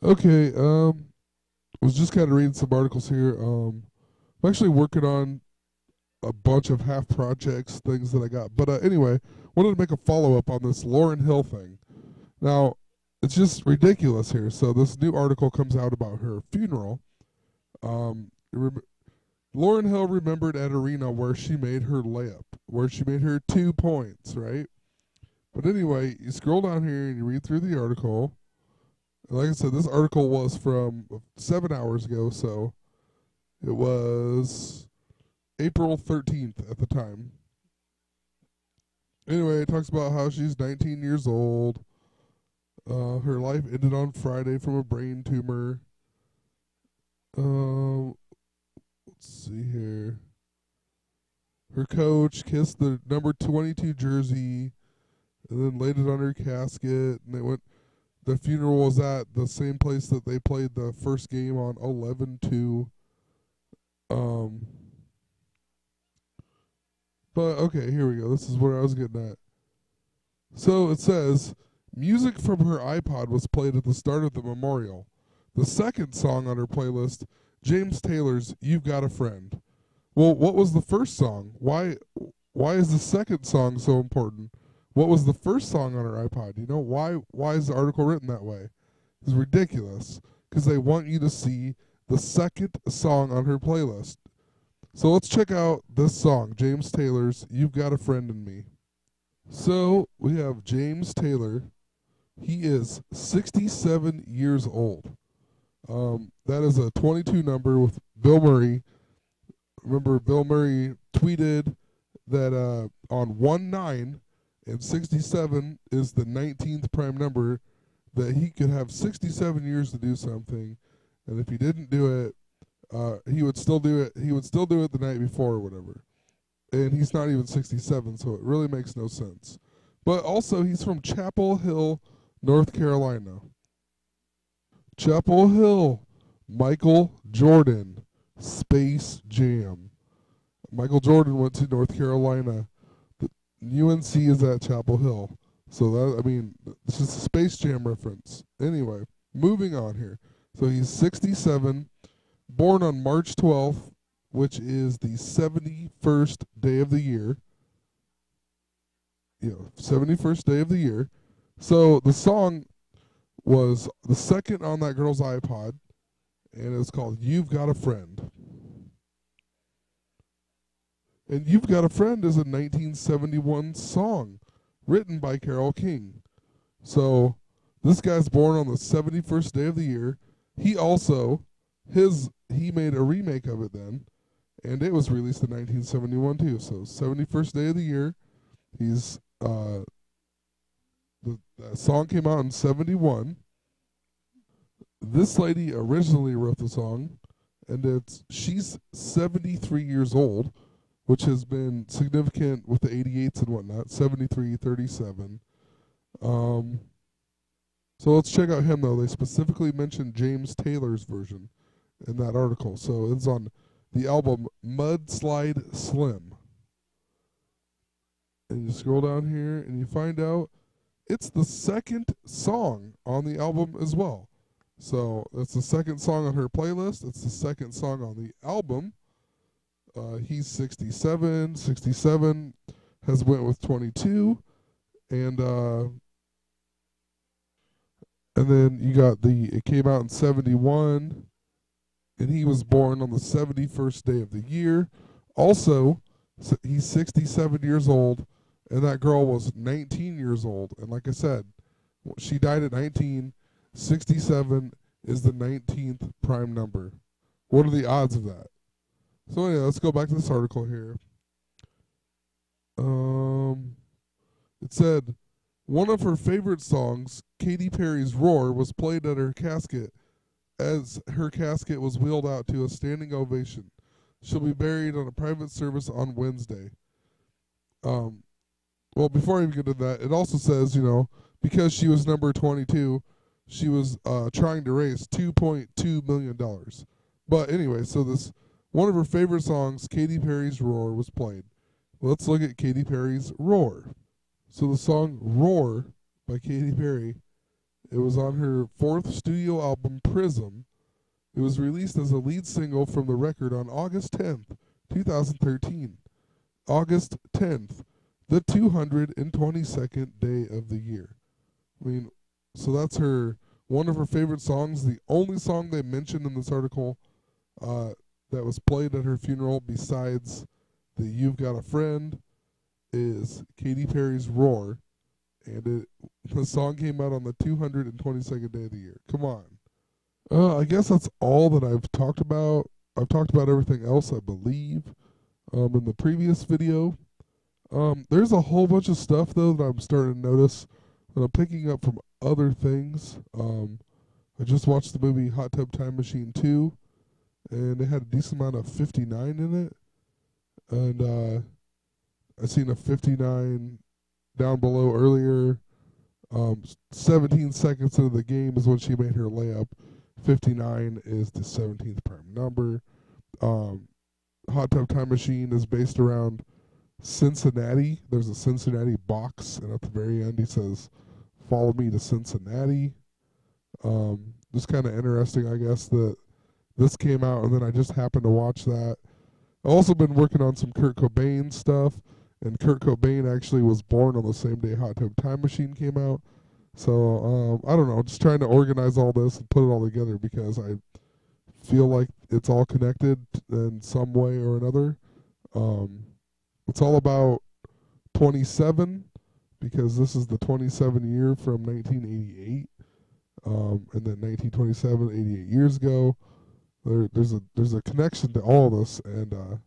Okay, was just kind of reading some articles here. I'm actually working on a bunch of half projects, things that I got. But anyway, wanted to make a follow up on this Lauren Hill thing. Now, it's just ridiculous here. So this new article comes out about her funeral. Rem- Lauren Hill remembered at arena where she made her layup, where she made her 2 points, right? But anyway, you scroll down here and you read through the article. Like I said, this article was from 7 hours ago, so it was April 13th at the time. Anyway, it talks about how she's 19 years old. Her life ended on Friday from a brain tumor. Let's see here. Her coach kissed the number 22 jersey and then laid it on her casket. And they went. The funeral was at the same place that they played the first game on 11-2. Um, but okay, here we go. This is what I was getting at. So it says music from her iPod was played at the start of the memorial. The second song on her playlist, James Taylor's "You've Got a Friend." Well, what was the first song? Why is the second song so important? What was the first song on her iPod? You know why is the article written that way? It's ridiculous because they want you to see the second song on her playlist. So let's check out this song, James Taylor's "You've Got a Friend in Me." So we have James Taylor. He is 67 years old. That is a 22 number with Bill Murray. Remember, Bill Murray tweeted that on 1-9 and 67 is the 19th prime number, that he could have 67 years to do something, and if he didn't do it, he would still do it. He would still do it the night before or whatever. And he's not even 67, so it really makes no sense. But also, he's from Chapel Hill, North Carolina. Chapel Hill, Michael Jordan, Space Jam. Michael Jordan went to North Carolina. The UNC is at Chapel Hill. So that, I mean, this is a Space Jam reference. Anyway, moving on here. So he's 67, born on March 12th, which is the 71st day of the year. 71st day of the year. So the song was the second on that girl's iPod, and it's called "You've Got a Friend." And "You've Got a Friend" is a 1971 song written by Carole King. So this guy's born on the 71st day of the year. He also he made a remake of it then, and it was released in 1971 too. So 71st day of the year. He's that song came out in 71. This lady originally wrote the song, and she's 73 years old, which has been significant with the 88s and whatnot. 73, 37. Um, so let's check out him though. They specifically mentioned James Taylor's version in that article. So it's on the album Mudslide Slim. And you scroll down here and you find out it's the second song on the album as well. So that's the second song on her playlist. It's the second song on the album. He's 67. 67 has went with 22, and then you got it came out in 71, and he was born on the 71st day of the year. Also, he's 67 years old, and that girl was 19 years old. And like I said, she died at 19. 67 is the 19th prime number. What are the odds of that? So anyway, let's go back to this article here. Um, it said one of her favorite songs, Katy Perry's "Roar," was played at her casket as her casket was wheeled out to a standing ovation. She'll be buried on a private service on Wednesday. Um, well, before I even get to that, it also says, because she was number 22, she was trying to raise $2.2 million. But anyway, so this one of her favorite songs, Katy Perry's "Roar," was played. Let's look at Katy Perry's "Roar." So the song "Roar" by Katy Perry It was on her fourth studio album, Prism. It was released as a lead single from the record on August 10th, 2013. August 10th, the 222nd day of the year. I mean, so that's one of her favorite songs. The only song they mentioned in this article that was played at her funeral, besides the "You've Got a Friend," is Katy Perry's "Roar," and the song came out on the 222nd day of the year. Come on. I guess that's all that I've talked about. I've talked about everything else, I believe, in the previous video. There's a whole bunch of stuff though that I'm starting to notice that I'm picking up from other things. I just watched the movie Hot Tub Time Machine 2, and it had a decent amount of 59 in it. And I seen a 59 down below earlier. 17 seconds into the game is when she made her layup. 59 is the 17th prime number. Hot Tub Time Machine is based around Cincinnati. There's a Cincinnati box, and at the very end he says, "Follow me to Cincinnati." Just kind of interesting, I guess, that this came out, and then I just happened to watch that. I've also been working on some Kurt Cobain stuff, and Kurt Cobain actually was born on the same day Hot Tub Time Machine came out. So, I don't know, just trying to organize all this and put it all together because I feel like it's all connected in some way or another. It's all about 27 because this is the 27 year from 1988, and then 1927, 88 years ago. There's a connection to all of this, and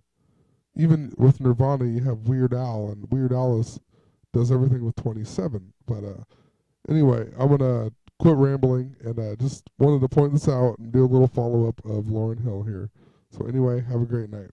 even with Nirvana, you have Weird Al, and Weird Al does everything with 27. But anyway, I'm gonna quit rambling, and just wanted to point this out and do a little follow up of Lauryn Hill here. So anyway, have a great night.